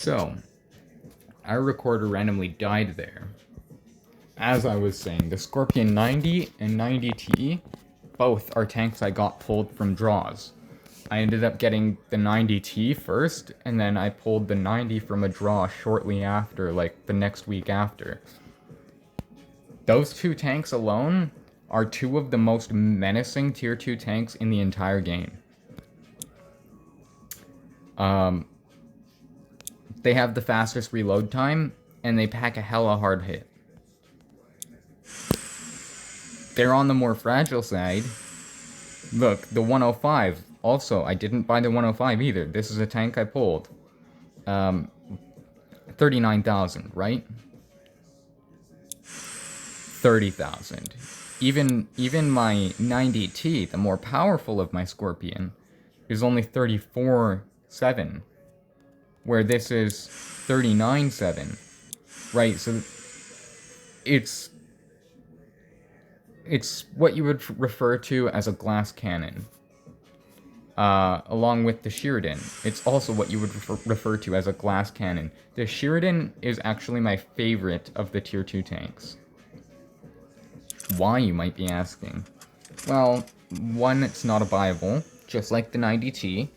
So, our recorder randomly died there. As I was saying, the Scorpion 90 and 90T, both are tanks I got pulled from draws. I ended up getting the 90T first, and then I pulled the 90 from a draw shortly after, like the next week after. Those two tanks alone are two of the most menacing tier 2 tanks in the entire game. They have the fastest reload time, and they pack a hella hard hit. They're on the more fragile side. Look, the 105. Also, I didn't buy the 105 either. This is a tank I pulled. 39,000, right? 30,000. Even my 90T, the more powerful of my Scorpion, is only 34,700. Where this is 39,700. Right, so it's what you would refer to as a glass cannon. Along with the Sheridan. It's also what you would refer to as a glass cannon. The Sheridan is actually my favorite of the tier 2 tanks. Why, you might be asking? Well, one, it's not a buyable, just like the 90T.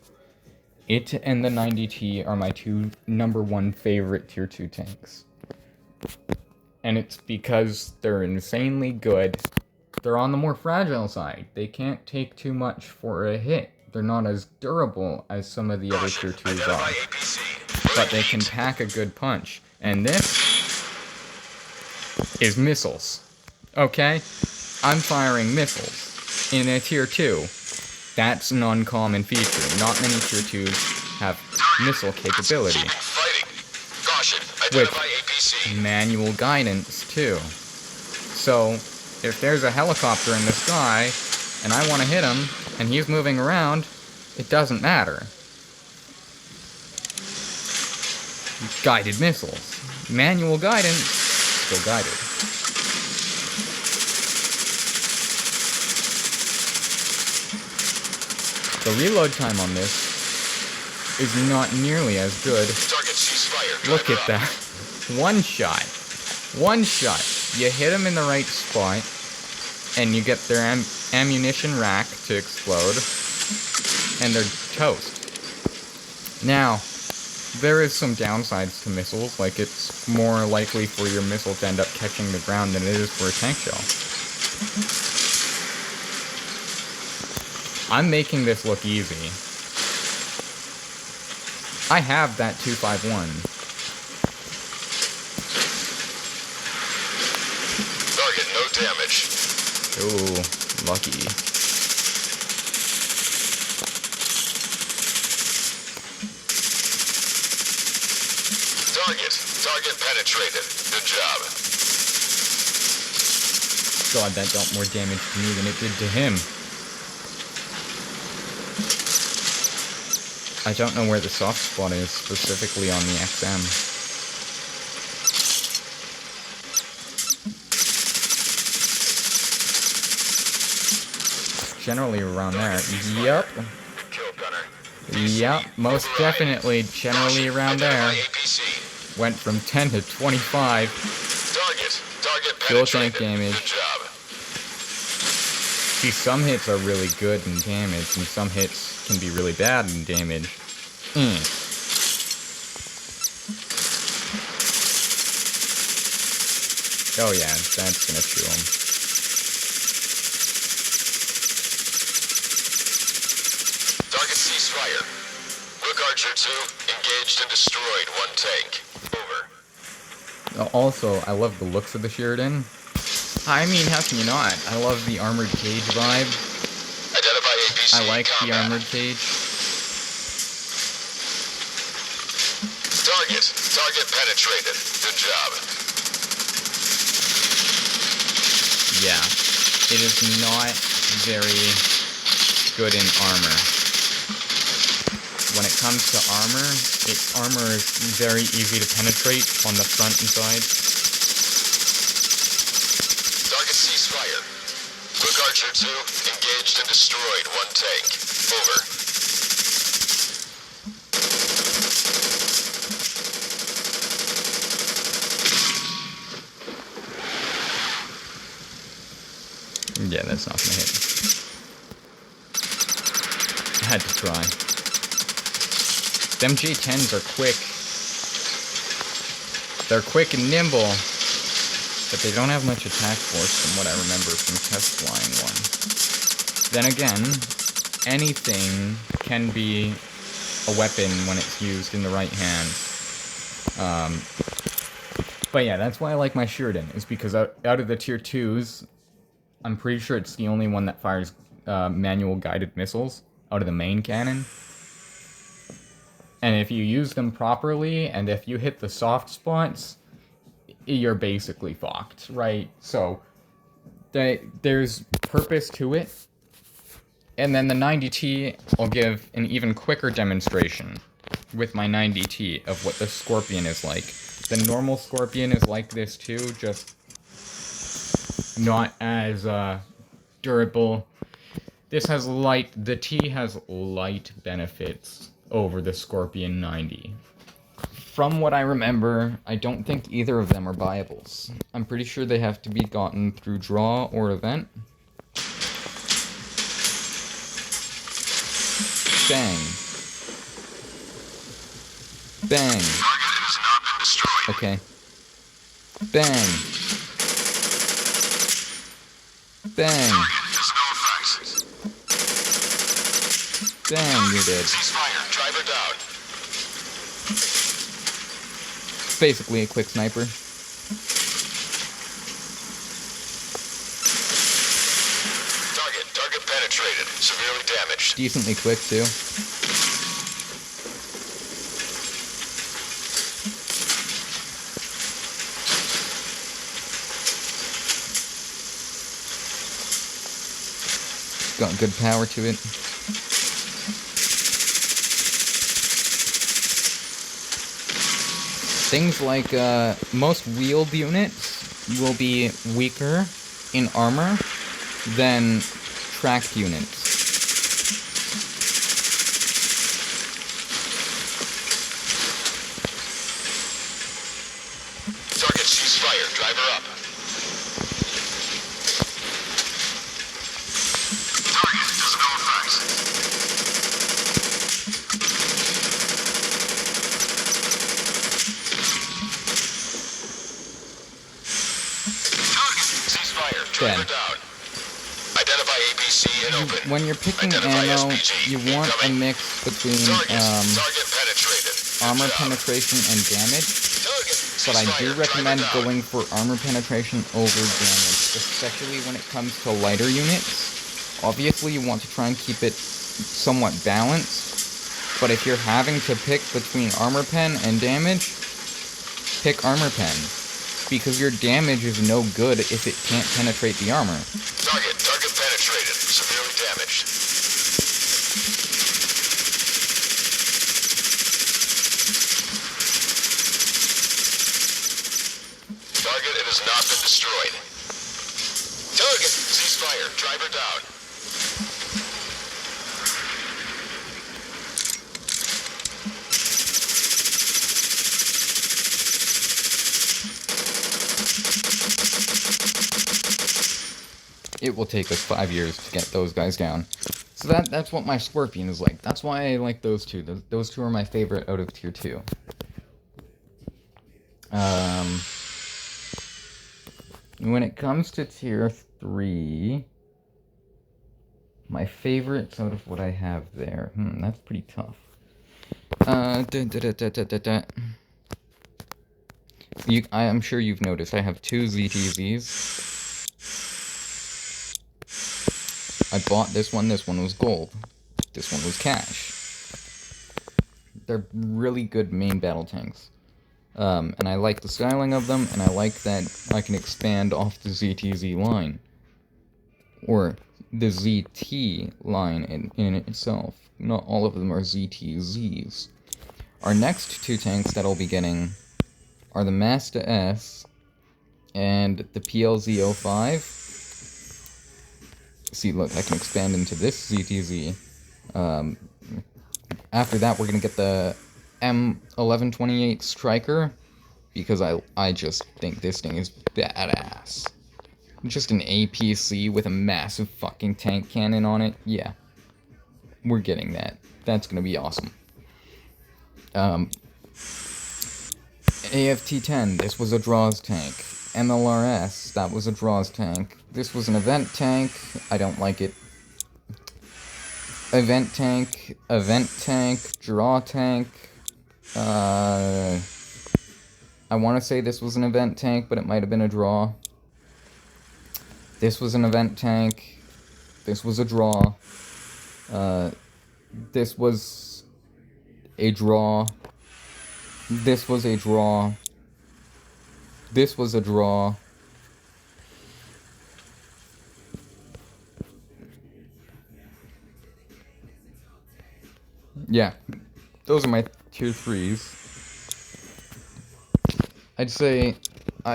It and the 90T are my two #1 favorite tier 2 tanks. And it's because they're insanely good. They're on the more fragile side. They can't take too much for a hit. They're not as durable as some of the other tier 2s are. But they can pack a good punch. And this is missiles. Okay? I'm firing missiles in a tier 2. That's an uncommon feature. Not many tier 2s have missile capability. With manual guidance, too. So, if there's a helicopter in the sky, and I want to hit him, and he's moving around, it doesn't matter. Guided missiles. Manual guidance, still guided. The reload time on this is not nearly as good. Look at that. One shot. One shot. You hit them in the right spot, and you get their ammunition rack to explode, and they're toast. Now, there is some downsides to missiles, like it's more likely for your missile to end up catching the ground than it is for a tank shell. I'm making this look easy. I have that 251. Target, no damage. Ooh, lucky. Target penetrated. Good job. God, that dealt more damage to me than it did to him. I don't know where the soft spot is, specifically on the XM. Generally around there. Yep. Yep, most definitely generally around there. Went from 10 to 25. Fuel tank damage. See, some hits are really good in damage, and some hits can be really bad in damage. Oh yeah, that's gonna chew him. Target ceasefire. Rook Archer 2 engaged and destroyed one tank. Over. Also, I love the looks of the Sheridan. I mean, how can you not? I love the armored cage vibe. Identify APC. I like combat. the armored cage. Target penetrated. Good job. Yeah, it is not very good in armor. When it comes to armor, its armor is very easy to penetrate on the front and side. Target ceasefire. Rook Archer 2 engaged and destroyed one tank. Over. Yeah, that's not gonna hit. Had to try. Them J10s are quick. They're quick and nimble, but they don't have much attack force from what I remember from test flying one. Then again, anything can be a weapon when it's used in the right hands. But yeah, that's why I like my Shuriken, is because out of the tier 2s, I'm pretty sure it's the only one that fires manual guided missiles out of the main cannon. And if you use them properly, and if you hit the soft spots, you're basically fucked, right? So, there's purpose to it. And then the 90T, I'll give an even quicker demonstration with my 90T of what the Scorpion is like. The normal Scorpion is like this too, just not as durable. This has the T has light benefits over the Scorpion 90. From what I remember, I don't think either of them are buyables. I'm pretty sure they have to be gotten through draw or event. Bang. Bang. Target has not been destroyed. Okay. Bang. Bang. Target has no effects. Bang, you're dead. Ceasefire. Driver down. It's basically a quick sniper. Target penetrated. Severely damaged. Decently quick, too. Got good power to it. Things like most wheeled units will be weaker in armor than tracked units. Target ceasefire. Driver up. Target has no effects. Target ceasefire. Driver Dead. down. Identify APC and open. When you're picking Identify ammo, SPG. you want a Incoming. mix between Target penetrated. Good armor job. penetration and damage, Target but I do ceasefire. recommend Driver down. going for armor penetration over damage, especially when it comes to lighter units. Obviously, you want to try and keep it somewhat balanced, but if you're having to pick between armor pen and damage, pick armor pen, because your damage is no good if it can't penetrate the armor. Target penetrated. Severely damaged. Target has not been destroyed. Target ceasefire. Driver down. It will take us 5 years to get those guys down. So that's what my Scorpion is like. That's why I like those two. Those two are my favorite out of tier 2. When it comes to tier 3, my favorites out of what I have there, that's pretty tough. I'm sure you've noticed I have 2 ZTZs. I bought this one was gold. This one was cash. They're really good main battle tanks. And I like the styling of them, and I like that I can expand off the ZTZ line. Or the ZT line in itself. Not all of them are ZTZs. Our next 2 tanks that I'll be getting are the Mazda S and the PLZ-05. See, look, I can expand into this ZTZ. After that, we're gonna get the M1128 Striker, because I just think this thing is badass. Just an APC with a massive fucking tank cannon on it. Yeah. We're getting that. That's gonna be awesome. AFT-10, this was a draws tank. MLRS, that was a draws tank. This was an event tank. I don't like it. Event tank, draw tank. I want to say this was an event tank, but it might have been a draw. This was an event tank. This was a draw. This was a draw. This was a draw. This was a draw. Yeah, those are my tier 3s. I'd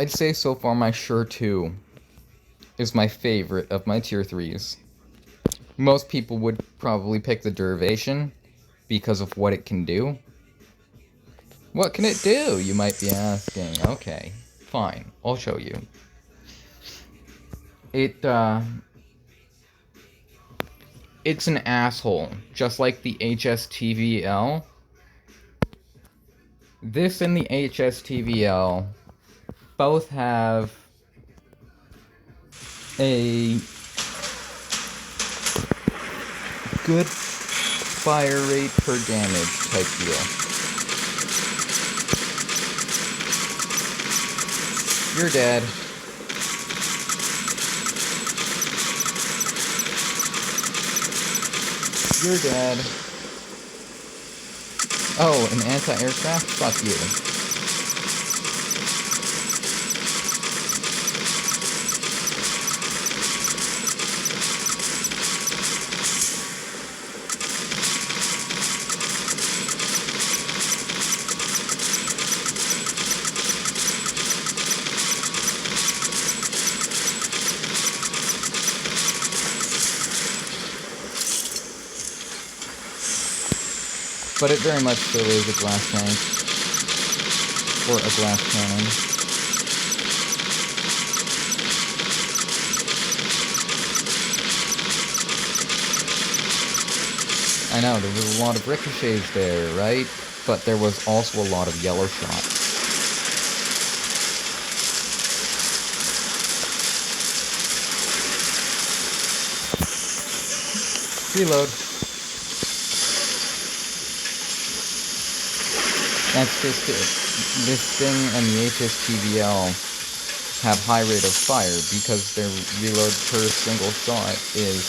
say so far my Sure 2 is my favorite of my tier 3s. Most people would probably pick the Derivation because of what it can do. What can it do, you might be asking? Okay, fine, I'll show you. It's an asshole, just like the HSTVL. This and the HSTVL both have a good fire rate per damage type deal. You're dead. You're dead. Oh, an anti-aircraft? Fuck you. But it very much still is a glass tank. Or a glass cannon. I know, there was a lot of ricochets there, right? But there was also a lot of yellow shot. Reload. That's just it. This thing and the HSTVL have high rate of fire because their reload per single shot is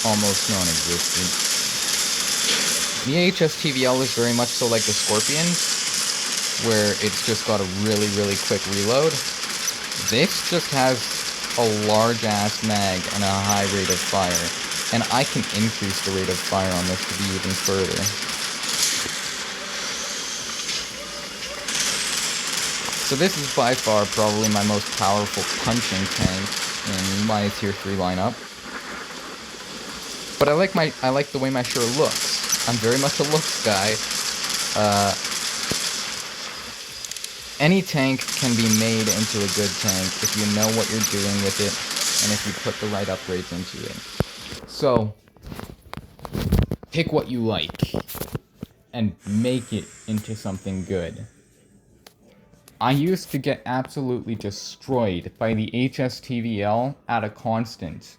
almost non-existent. The HSTVL is very much so like the Scorpion, where it's just got a really, really quick reload. This just has a large-ass mag and a high rate of fire, and I can increase the rate of fire on this to be even further. So this is by far probably my most powerful punching tank in my tier 3 lineup. But I like the way my Sure looks. I'm very much a looks guy. Any tank can be made into a good tank if you know what you're doing with it and if you put the right upgrades into it. So, pick what you like and make it into something good. I used to get absolutely destroyed by the HSTVL at a constant.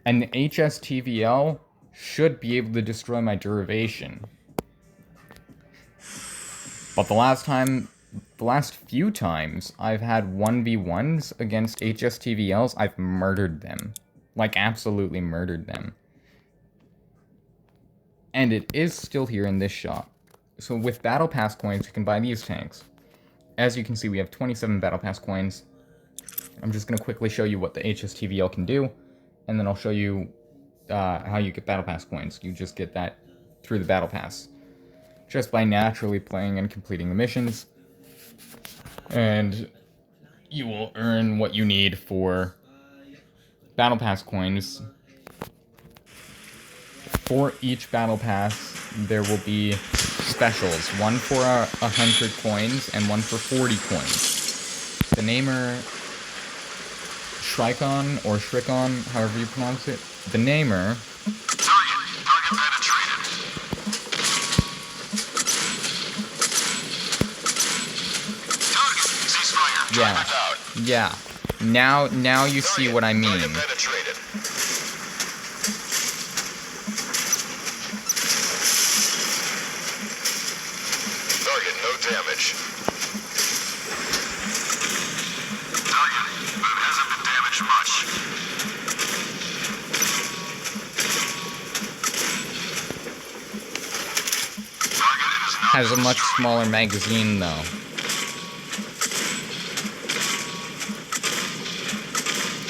And the HSTVL should be able to destroy my Derivation. But the last few times I've had 1v1s against HSTVLs, I've murdered them. Like, absolutely murdered them. And it is still here in this shop. So with Battle Pass coins, you can buy these tanks. As you can see, we have 27 Battle Pass coins. I'm just going to quickly show you what the HSTVL can do, and then I'll show you how you get Battle Pass coins. You just get that through the Battle Pass, just by naturally playing and completing the missions. And you will earn what you need for Battle Pass coins. For each Battle Pass, there will be specials, one for 100 coins and one for 40 coins. The namer Shrikon or Shrikon, however you pronounce it. The namer. Target penetrated. Target ceasefire. Yeah. Driver down. Yeah. Now you see what I mean. Target penetrated. Target no damage. Target, but it hasn't been damaged much. Target is not Has a much destroyed. smaller magazine though.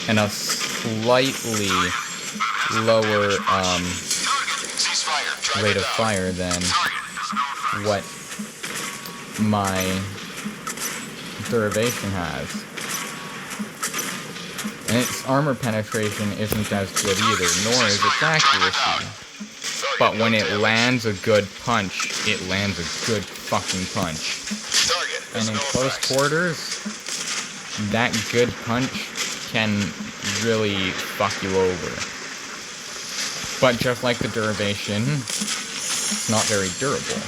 And a slightly lower Target, ceasefire. Driver rate of down. fire than Target is no threat. what my derivation has. And its armor penetration isn't as good either, nor is its accuracy. But when it lands a good punch, it lands a good fucking punch. Target And has in no close effects. quarters, that good punch can really fuck you over. But just like the derivation, it's not very durable.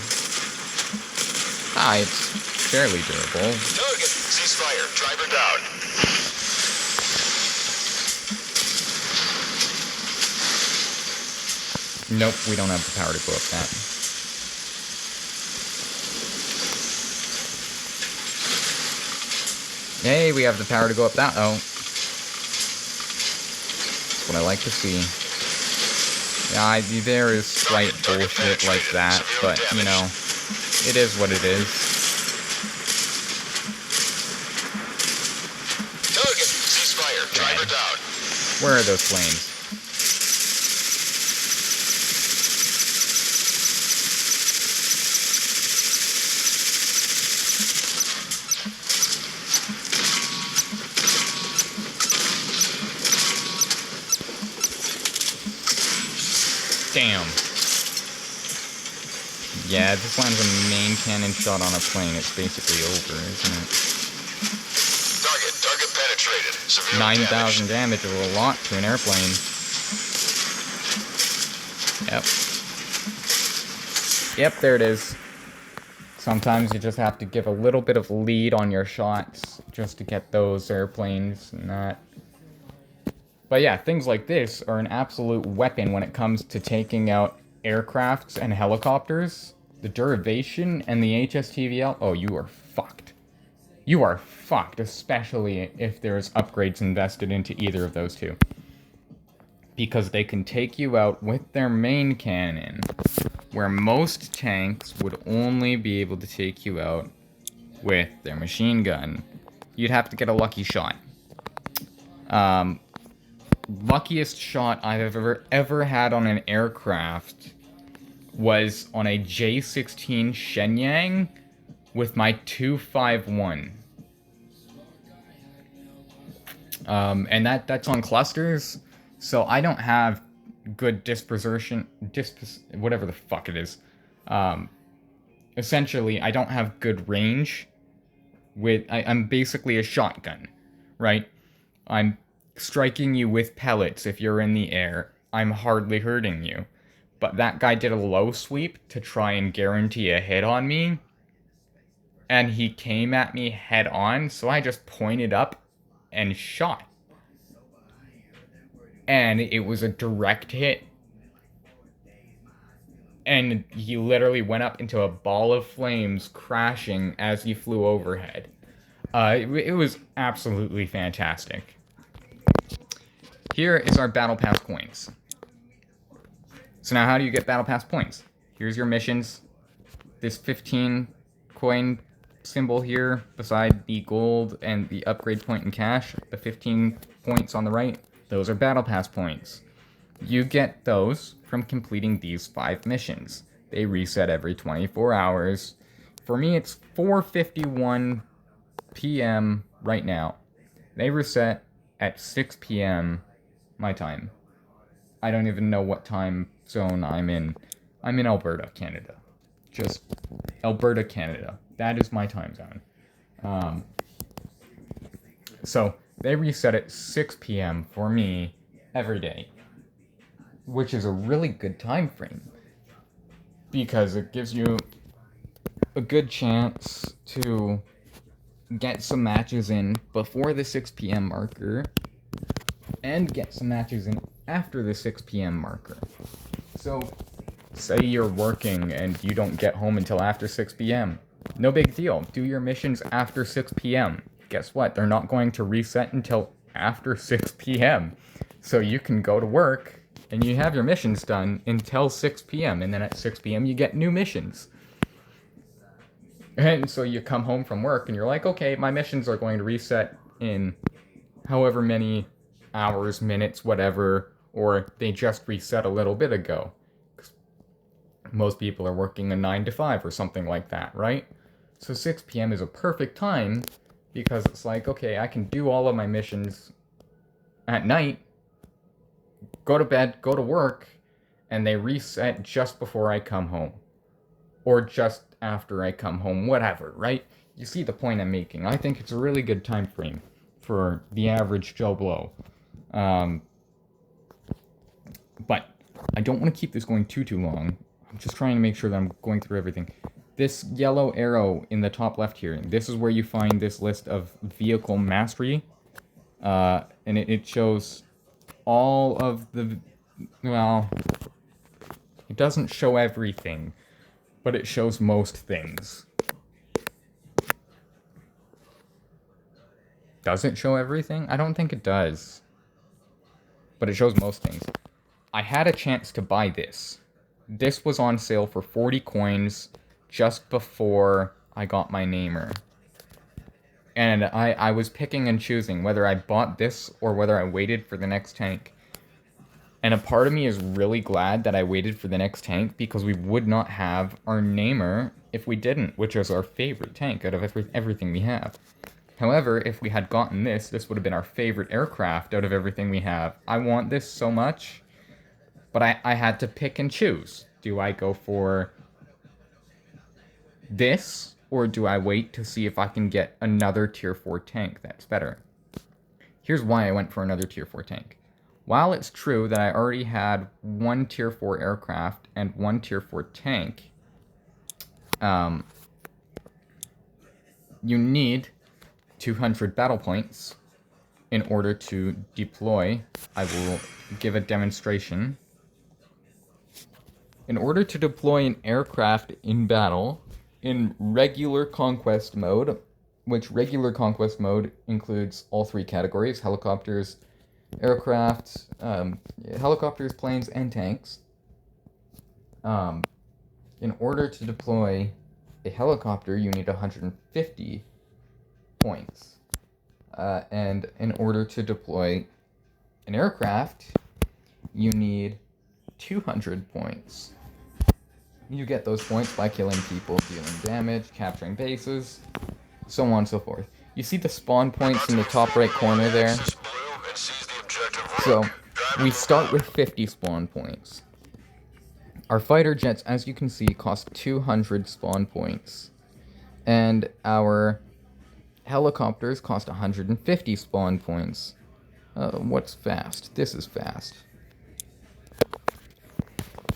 It's fairly durable. Target ceasefire. Driver down. Nope, we don't have the power to go up that. Hey, we have the power to go up that, though. That's what I like to see. Yeah, there is slight bullshit like that, but, you know, it is what it is. Target ceasefire. Driver down. Where are those flames? Damn. Yeah, this lands a main cannon shot on a plane. It's basically over, isn't it? Target penetrated. Severe 9,000 damage is a lot to an airplane. Yep. Yep, there it is. Sometimes you just have to give a little bit of lead on your shots just to get those airplanes and that. But yeah, things like this are an absolute weapon when it comes to taking out aircrafts and helicopters. The derivation and the HSTVL, oh, you are fucked. You are fucked, especially if there's upgrades invested into either of those two. Because they can take you out with their main cannon, where most tanks would only be able to take you out with their machine gun. You'd have to get a lucky shot. Luckiest shot I've ever had on an aircraft was on a J-16 Shenyang with my 251. And that's on clusters, so I don't have good whatever the fuck it is. Essentially, I don't have good range. I'm basically a shotgun, right? I'm striking you with pellets if you're in the air. I'm hardly hurting you. But that guy did a low sweep to try and guarantee a hit on me. And he came at me head on, so I just pointed up and shot. And it was a direct hit. And he literally went up into a ball of flames, crashing as he flew overhead. It was absolutely fantastic. Here is our Battle Pass coins. So now how do you get Battle Pass points? Here's your missions. This 15 coin symbol here beside the gold and the upgrade point in cash, the 15 points on the right, those are Battle Pass points. You get those from completing these 5 missions. They reset every 24 hours. For me, it's 4:51 p.m. right now. They reset at 6 p.m. my time. I don't even know what time zone I'm in. I'm in Alberta, Canada. Just Alberta, Canada. That is my time zone. So They reset at 6 p.m. for me every day, which is a really good time frame because it gives you a good chance to get some matches in before the 6 p.m. marker and get some matches in after the 6 p.m. marker. So, say you're working and you don't get home until after 6 p.m. No big deal. Do your missions after 6 p.m. Guess what? They're not going to reset until after 6 p.m. So you can go to work and you have your missions done until 6 p.m. And then at 6 p.m. you get new missions. And so you come home from work and you're like, okay, my missions are going to reset in however many hours, minutes, whatever, or they just reset a little bit ago. Most people are working a 9 to 5 or something like that, right? So 6 p.m. is a perfect time because it's like, okay, I can do all of my missions at night, go to bed, go to work, and they reset just before I come home. Or just after I come home, whatever, right? You see the point I'm making. I think it's a really good time frame for the average Joe Blow. But I don't want to keep this going too long. I'm just trying to make sure that I'm going through everything. This yellow arrow in the top left here, this is where you find this list of vehicle mastery. And it shows all of the... Well, it doesn't show everything, but it shows most things. Does it show everything? I don't think it does. But it shows most things. I had a chance to buy this. This was on sale for 40 coins just before I got my namer. And I was picking and choosing whether I bought this or whether I waited for the next tank. And a part of me is really glad that I waited for the next tank because we would not have our namer if we didn't, which is our favorite tank out of everything we have. However, if we had gotten this would have been our favorite aircraft out of everything we have. I want this so much, but I had to pick and choose. Do I go for this, or do I wait to see if I can get another tier 4 tank that's better? Here's why I went for another tier 4 tank. While it's true that I already had one tier 4 aircraft and one tier 4 tank, you need 200 battle points in order to deploy. I will give a demonstration. In order to deploy an aircraft in battle in regular conquest mode, which regular conquest mode includes all three categories: helicopters, aircraft, helicopters, planes, and tanks. In order to deploy a helicopter, you need 150 points. And in order to deploy an aircraft, you need 200 points. You get those points by killing people, dealing damage, capturing bases, so on and so forth. You see the spawn points in the top right corner there? So, we start with 50 spawn points. Our fighter jets, as you can see, cost 200 spawn points. And our helicopters cost 150 spawn points. What's fast? This is fast.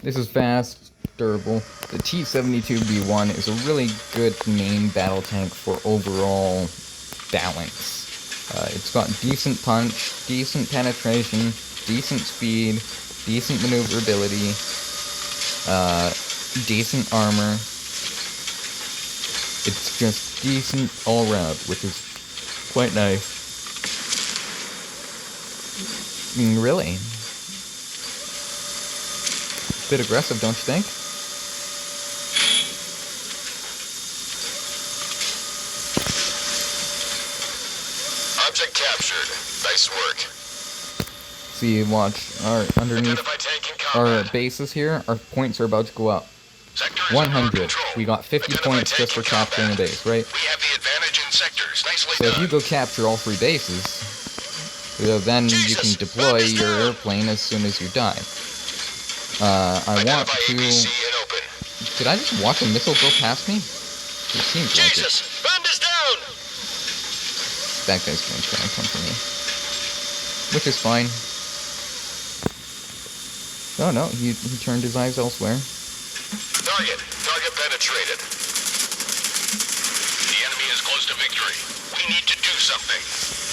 This is fast, durable. The T-72B1 is a really good main battle tank for overall balance. It's got decent punch, decent penetration, decent speed, decent maneuverability, decent armor. It's just decent all around, which is quite nice. I mean, really. Bit aggressive, don't you think? Object captured. Nice work. See, watch, underneath our bases here, our points are about to go up. 100. We got 50 points just for capturing a base, right? We have the advantage in sectors. Nicely So if done. you go capture all 3 bases, then you can deploy your airplane as soon as you die. I want Identify to... ABC and open. Did I just watch a missile go past me? It seems like it. Jesus! Bend is down! That guy's going to try and come for me. which is fine. Oh no, he turned his eyes elsewhere. Target penetrated. The enemy is close to victory. We need to do something.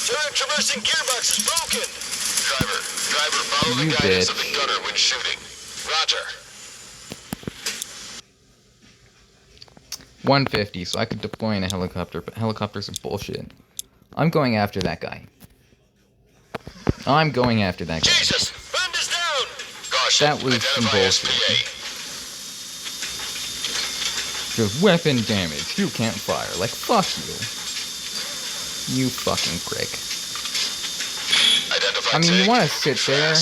Turret traversing gearbox is broken. Driver, follow the guidance of the gunner when shooting. Roger. 150, so I could deploy in a helicopter, but helicopters are bullshit. I'm going after that guy. Jesus! Friend is down! Caution, That was some identify bullshit. SPA. Just weapon damage. You can't fire. Like, fuck you. You fucking prick. Identify I mean, you tank. want to sit there and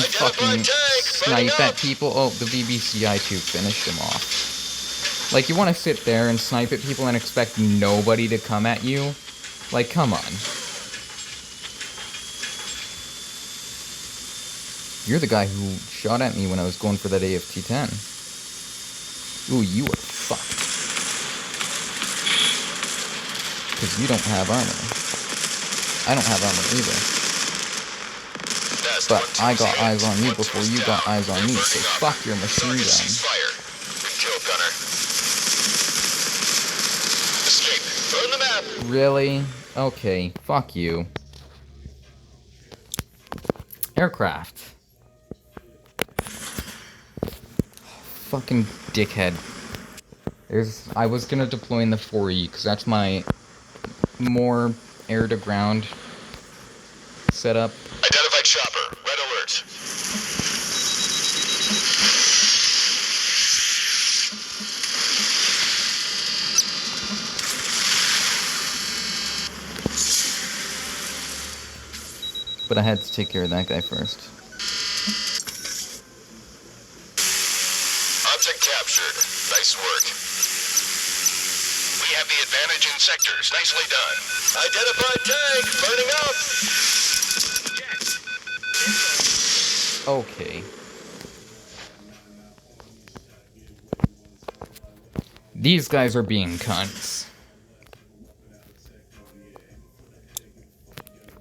Identify fucking tank. snipe at people? Oh, the BBCI-2 finished him off. Like, you want to sit there and snipe at people and expect nobody to come at you? Like, come on. You're the guy who shot at me when I was going for that AFT-10. Ooh, you are fucked. Because you don't have armor. I don't have armor either. But I got eyes on you before you got eyes on me, so fuck your machine gun. Kill gunner. Escape. Burn the map. Really? Okay, fuck you. Aircraft. Fucking dickhead. I was gonna deploy in the 4E, because that's my more air-to-ground setup. Identified chopper. Red alert. But I had to take care of that guy first. Object captured. Nice work. We have the advantage in sectors. Nicely done. Identified tank. Burning up. Okay. These guys are being cunts.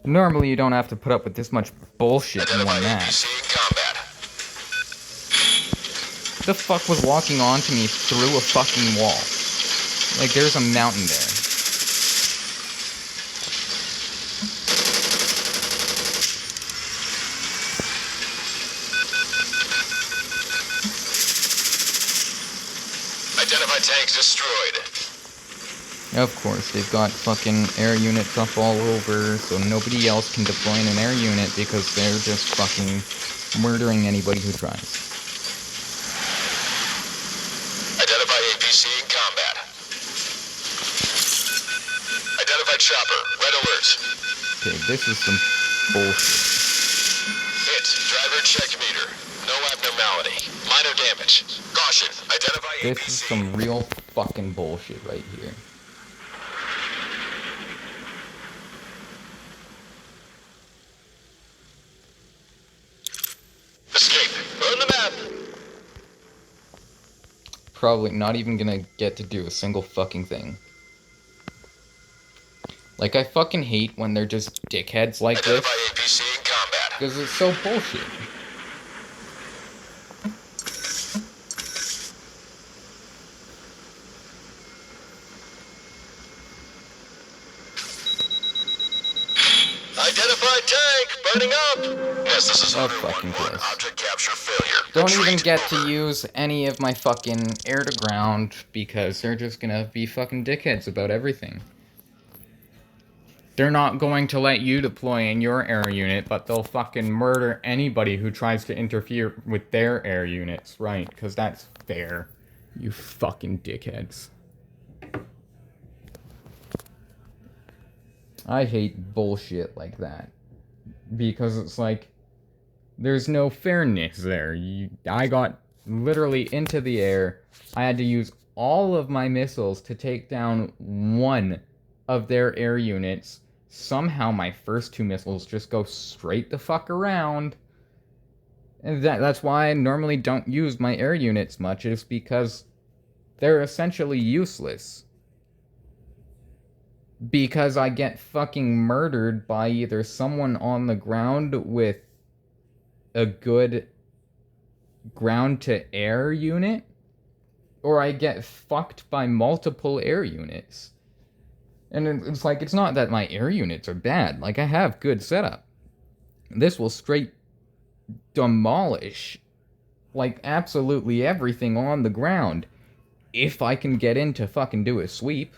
Normally you don't have to put up with this much bullshit in one match. in combat. The fuck was walking onto me through a fucking wall? Like, there's a mountain there. Identified tanks destroyed. Of course, they've got fucking air units up all over, so nobody else can deploy in an air unit because they're just fucking murdering anybody who tries. Identify APC in combat. Identified chopper. Red alert. Okay, this is some bullshit. Hit. Driver check meter. No abnormality. Minor damage. Caution. Identify This APC. is some real fucking bullshit right here. Escape. Burn the map. Probably not even gonna get to do a single fucking thing. Like, I fucking hate when they're just dickheads like this, Identify APC in combat. because it's so bullshit. Identified tank. Burning up. Yes, this is Oh, Hunter fucking 1-1. Christ. Object capture failure. Don't even Retreat. get to use any of my fucking air-to-ground, because they're just gonna be fucking dickheads about everything. They're not going to let you deploy in your air unit, but they'll fucking murder anybody who tries to interfere with their air units, right? Because that's fair. You fucking dickheads. I hate bullshit like that. Because it's like, there's no fairness there. I got literally into the air. I had to use all of my missiles to take down one of their air units. Somehow my first two missiles just go straight the fuck around. And that's why I normally don't use my air units much, is because they're essentially useless. because I get fucking murdered by either someone on the ground with a good ground to air unit, or I get fucked by multiple air units. And it's like, it's not that my air units are bad. Like, I have good setup. This will straight demolish, like, absolutely everything on the ground if I can get in to fucking do a sweep.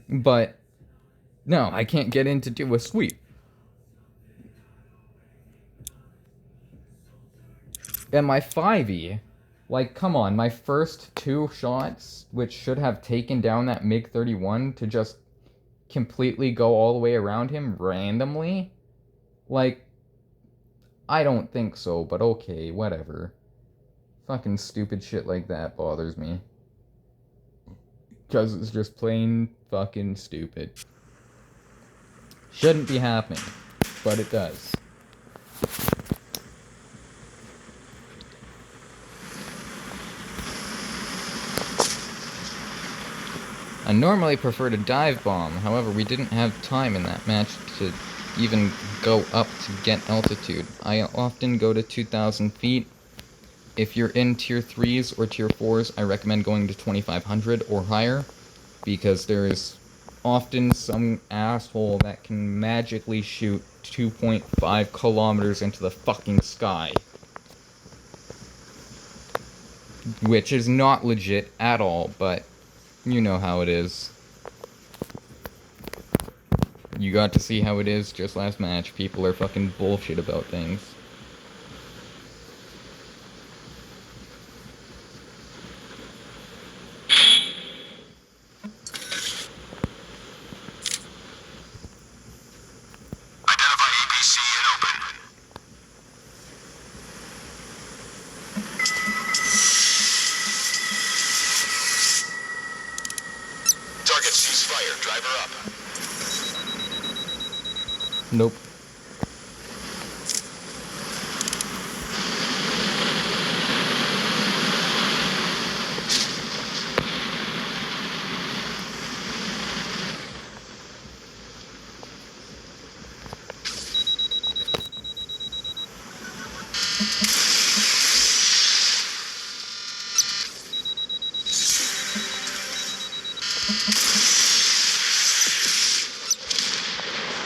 But, no, I can't get in to do a sweep. And my 5e, like, come on, my first 2 shots, which should have taken down that MiG-31 to just completely go all the way around him randomly? Like, I don't think so, but okay, whatever. Fucking stupid shit like that bothers me. Because it's just plain fucking stupid. Shouldn't be happening, but it does. I normally prefer to dive bomb, however we didn't have time in that match to even go up to get altitude. I often go to 2,000 feet. If you're in tier 3s or tier 4s, I recommend going to 2,500 or higher, because there is often some asshole that can magically shoot 2.5 kilometers into the fucking sky. Which is not legit at all, but you know how it is. You got to see how it is just last match. People are fucking bullshit about things. Identify APC and open. Target cease fire. Driver up. Nope.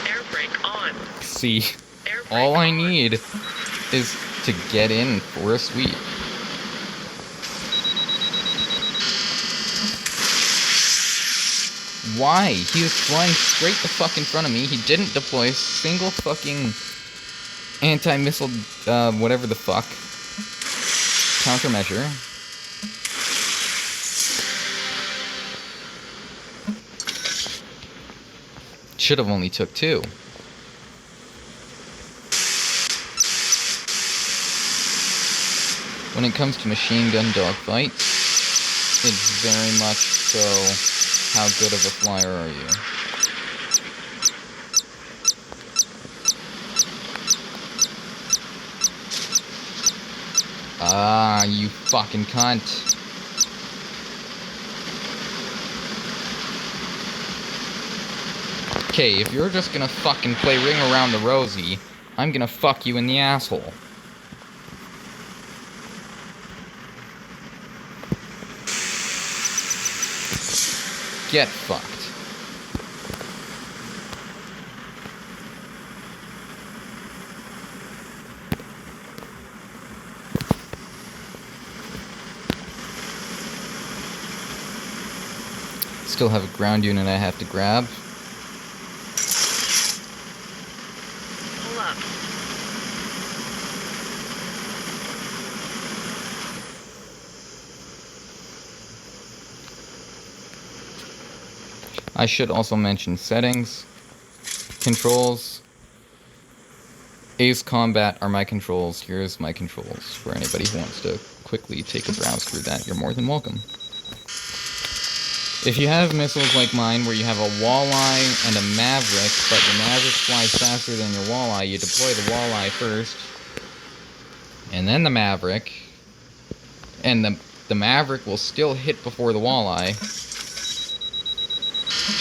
Air brake on. See, Air brake all I on. need is to get in for a sweep. Why? He was flying straight the fuck in front of me. He didn't deploy a single fucking anti-missile, whatever the fuck, countermeasure. Should have only took 2. When it comes to machine gun dogfights, it's very much so, how good of a flyer are you? Ah, you fucking cunt. Okay, if you're just gonna fucking play ring around the rosy, I'm gonna fuck you in the asshole. Get fucked. Still have a ground unit I have to grab. Pull up. I should also mention settings, controls. Ace Combat are my controls. Here's my controls. For anybody who wants to quickly take a browse through that, you're more than welcome. If you have missiles like mine, where you have a walleye and a maverick, but the maverick flies faster than your walleye, you deploy the walleye first, and then the maverick, and the maverick will still hit before the walleye.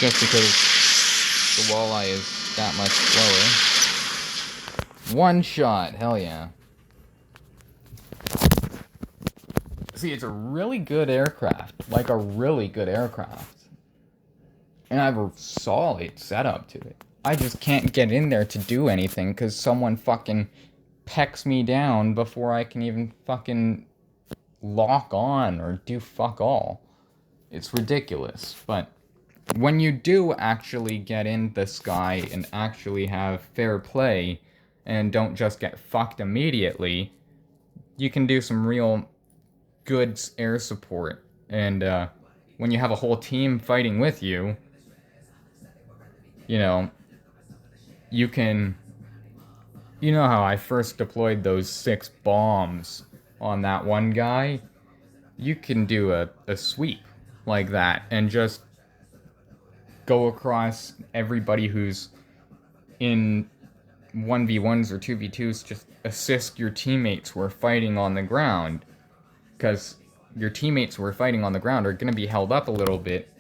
just because the walleye is that much slower. One shot, hell yeah. See, it's a really good aircraft, like a really good aircraft. And I have a solid setup to it. I just can't get in there to do anything because someone fucking pecks me down before I can even fucking lock on or do fuck all. It's ridiculous. But when you do actually get in the sky and actually have fair play and don't just get fucked immediately, you can do some real good air support. And when you have a whole team fighting with you, you know, you can... You know how I first deployed those 6 bombs on that one guy? You can do a sweep like that and just go across everybody who's in 1v1s or 2v2s, just assist your teammates who are fighting on the ground. Because your teammates who are fighting on the ground are going to be held up a little bit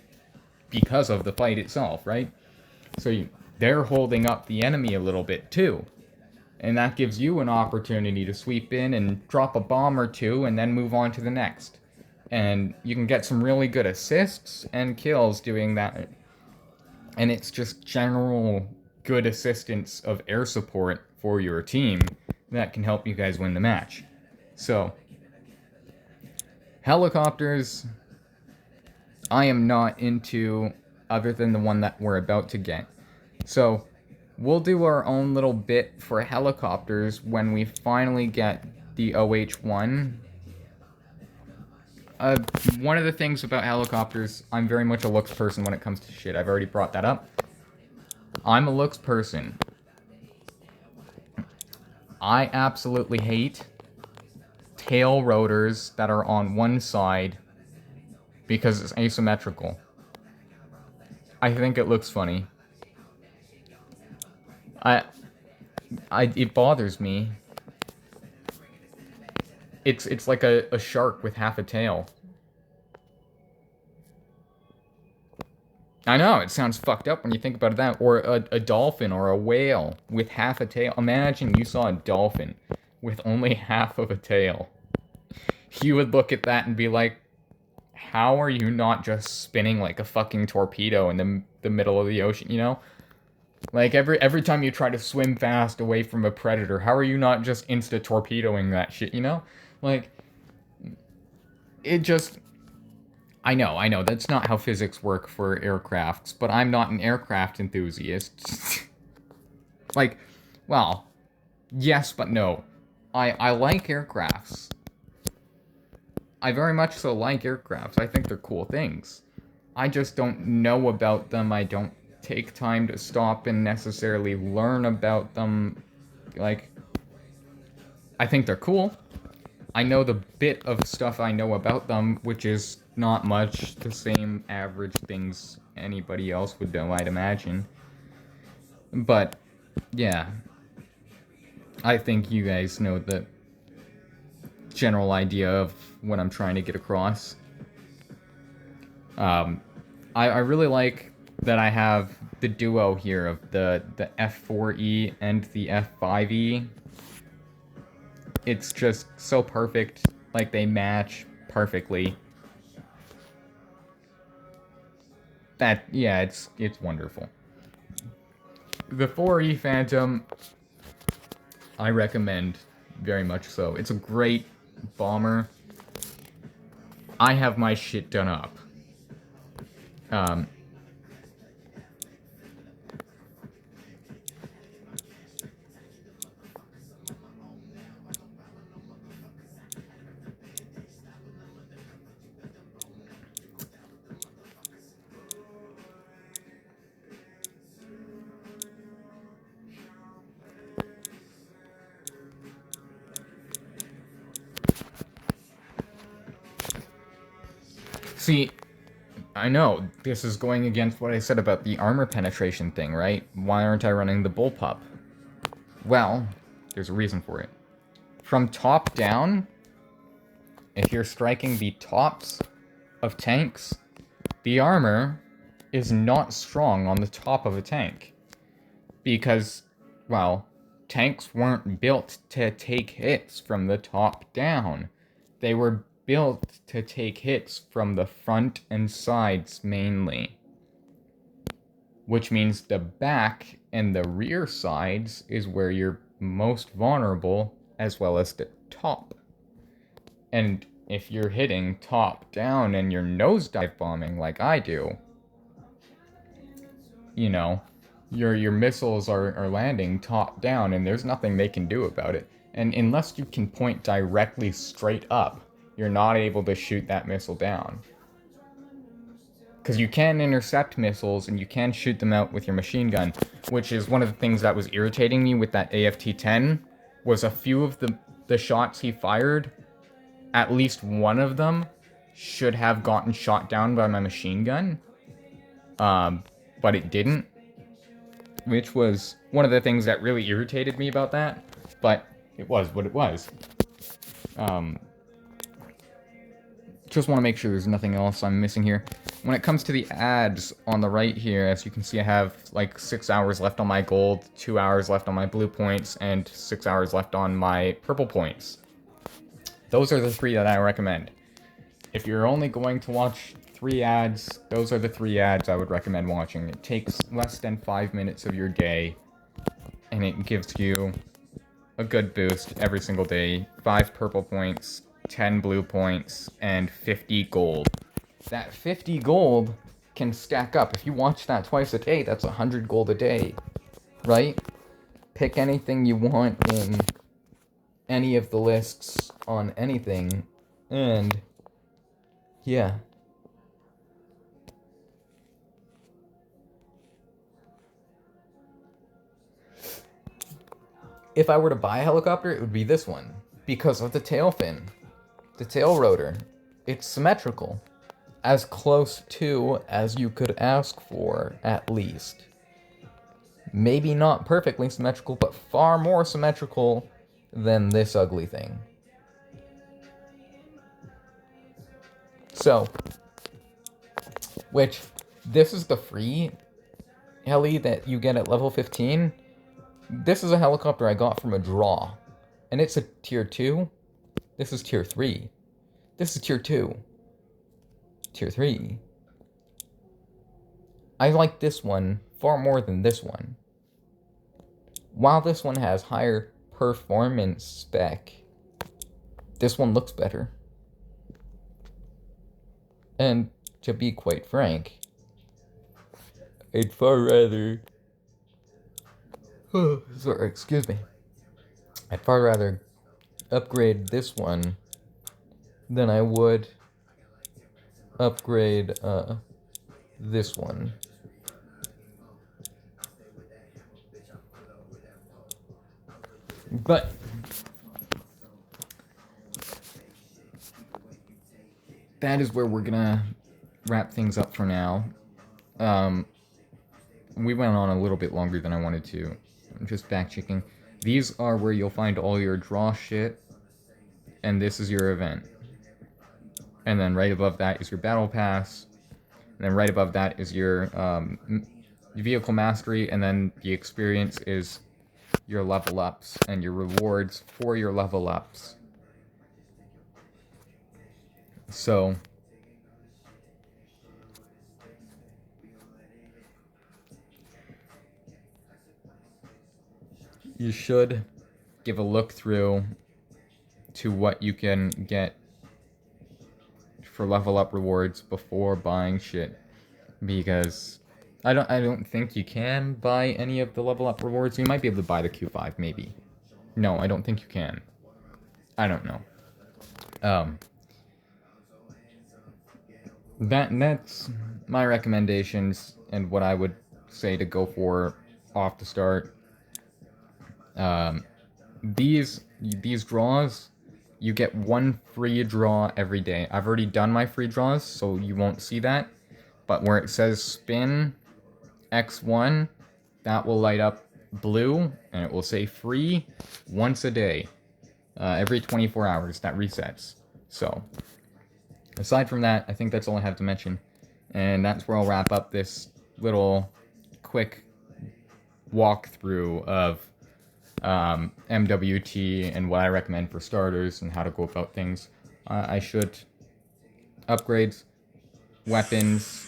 because of the fight itself, right? So they're holding up the enemy a little bit too. And that gives you an opportunity to sweep in and drop a bomb or two and then move on to the next. And you can get some really good assists and kills doing that. And it's just general good assistance of air support for your team that can help you guys win the match. So, helicopters, I am not into other than the one that we're about to get. So, we'll do our own little bit for helicopters when we finally get the OH-1. One of the things about helicopters, I'm very much a looks person when it comes to shit. I've already brought that up. I'm a looks person. I absolutely hate tail rotors that are on one side because it's asymmetrical. I think it looks funny. It bothers me. It's like a shark with half a tail. I know, it sounds fucked up when you think about that. Or a dolphin or a whale with half a tail. Imagine you saw a dolphin with only half of a tail. You would look at that and be like, how are you not just spinning like a fucking torpedo in the middle of the ocean, you know? Like, every time you try to swim fast away from a predator, how are you not just insta-torpedoing that shit, you know? Like, it just... I know, that's not how physics work for aircrafts, but I'm not an aircraft enthusiast. Like, well, yes but no. I like aircrafts. I very much so like aircrafts. I think they're cool things. I just don't know about them. I don't take time to stop and necessarily learn about them. Like, I think they're cool. I know the bit of stuff I know about them, which is not much, the same average things anybody else would know, I'd imagine. But, yeah. I think you guys know the general idea of what I'm trying to get across. I really like that I have the duo here of the F4E and the F5E. It's just so perfect, like they match perfectly. Yeah, it's wonderful. The 4E Phantom, I recommend very much so. It's a great bomber. I have my shit done up. See, I know, this is going against what I said about the armor penetration thing, right? Why aren't I running the bullpup? Well, there's a reason for it. From top down, if you're striking the tops of tanks, the armor is not strong on the top of a tank. Because, well, tanks weren't built to take hits from the top down. They were built to take hits from the front and sides mainly. Which means the back and the rear sides is where you're most vulnerable, as well as the top. And if you're hitting top down and you're nosedive bombing like I do, you know, your missiles are landing top down and there's nothing they can do about it. And unless you can point directly straight up, you're not able to shoot that missile down. Because you can intercept missiles and you can shoot them out with your machine gun, which is one of the things that was irritating me with that AFT-10, was a few of the shots he fired, at least one of them should have gotten shot down by my machine gun, but it didn't, which was one of the things that really irritated me about that, but it was what it was. Just want to make sure there's nothing else I'm missing here. When it comes to the ads on the right here, as you can see, I have like 6 hours left on my gold, 2 hours left on my blue points, and 6 hours left on my purple points. Those are the 3 that I recommend. If you're only going to watch 3 ads, those are the 3 ads I would recommend watching. It takes less than 5 minutes of your day, and it gives you a good boost every single day. 5 purple points, 10 blue points, and 50 gold. That 50 gold can stack up. If you watch that twice a day, that's 100 gold a day, right? Pick anything you want in any of the lists on anything, and yeah. If I were to buy a helicopter, it would be this one, because of the tail fin. The tail rotor. It's symmetrical. As close to as you could ask for, at least. Maybe not perfectly symmetrical, but far more symmetrical than this ugly thing. So, which, this is the free heli that you get at level 15. This is a helicopter I got from a draw, and it's a tier 2. This is tier 3. This is tier 2. Tier 3. I like this one far more than this one. While this one has higher performance spec, this one looks better. And to be quite frank, I'd far rather... sorry, excuse me. I'd far rather upgrade this one than I would upgrade this one. But that is where we're gonna wrap things up for now. We went on a little bit longer than I wanted to. I'm just back-checking. These are where you'll find all your draw shit, and this is your event. And then right above that is your battle pass, and then right above that is your vehicle mastery, and then the experience is your level ups and your rewards for your level ups. So you should give a look through to what you can get for level up rewards before buying shit, because I don't think you can buy any of the level up rewards. You might be able to buy the Q5, maybe. No, I don't think you can. I don't know. That's my recommendations and what I would say to go for off the start. These draws, you get 1 free draw every day. I've already done my free draws, so you won't see that. But where it says spin X1, that will light up blue, and it will say free once a day. Every 24 hours, that resets. So, aside from that, I think that's all I have to mention. And that's where I'll wrap up this little quick walkthrough of MWT and what I recommend for starters and how to go about things. I should upgrades, weapons.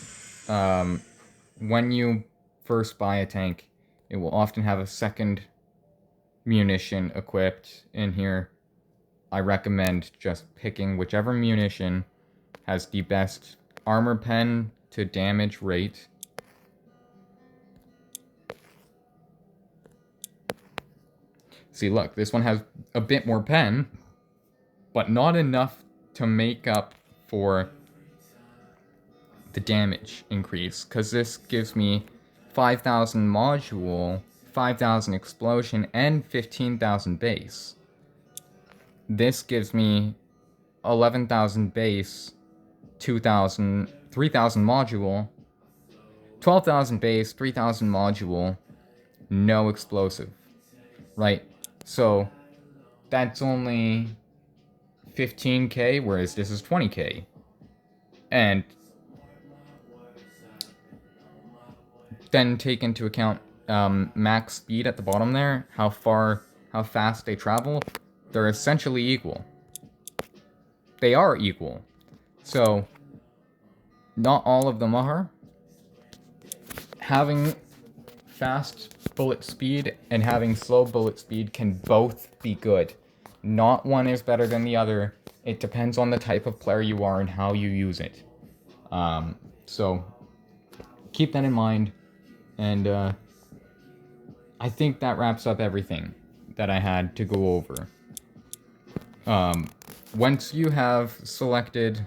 When you first buy a tank, it will often have a second munition equipped in here. I recommend just picking whichever munition has the best armor pen to damage rate. See, look, this one has a bit more pen, but not enough to make up for the damage increase, because this gives me 5,000 module, 5,000 explosion, and 15,000 base. This gives me 11,000 base, 2,000, 3,000 module, 12,000 base, 3,000 module, no explosive, right? So that's only 15k, whereas this is 20k. And then take into account max speed at the bottom there, how fast they travel. They're essentially equal. They are equal. So, not all of them are. Having fast bullet speed and having slow bullet speed can both be good. Not one is better than the other. It depends on the type of player you are and how you use it. So, keep that in mind. And I think that wraps up everything that I had to go over. Once you have selected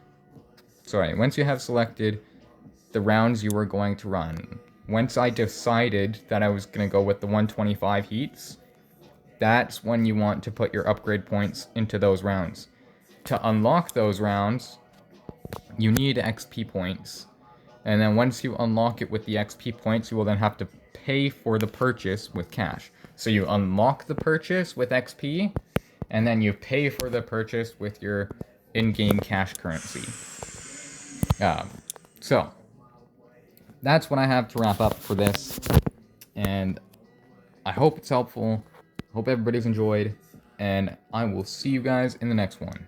the rounds you were going to run, once I decided that I was going to go with the 125 heats, that's when you want to put your upgrade points into those rounds. To unlock those rounds, you need XP points. And then once you unlock it with the XP points, you will then have to pay for the purchase with cash. So you unlock the purchase with XP, and then you pay for the purchase with your in-game cash currency. So, that's what I have to wrap up for this. And I hope it's helpful. Hope everybody's enjoyed. And I will see you guys in the next one.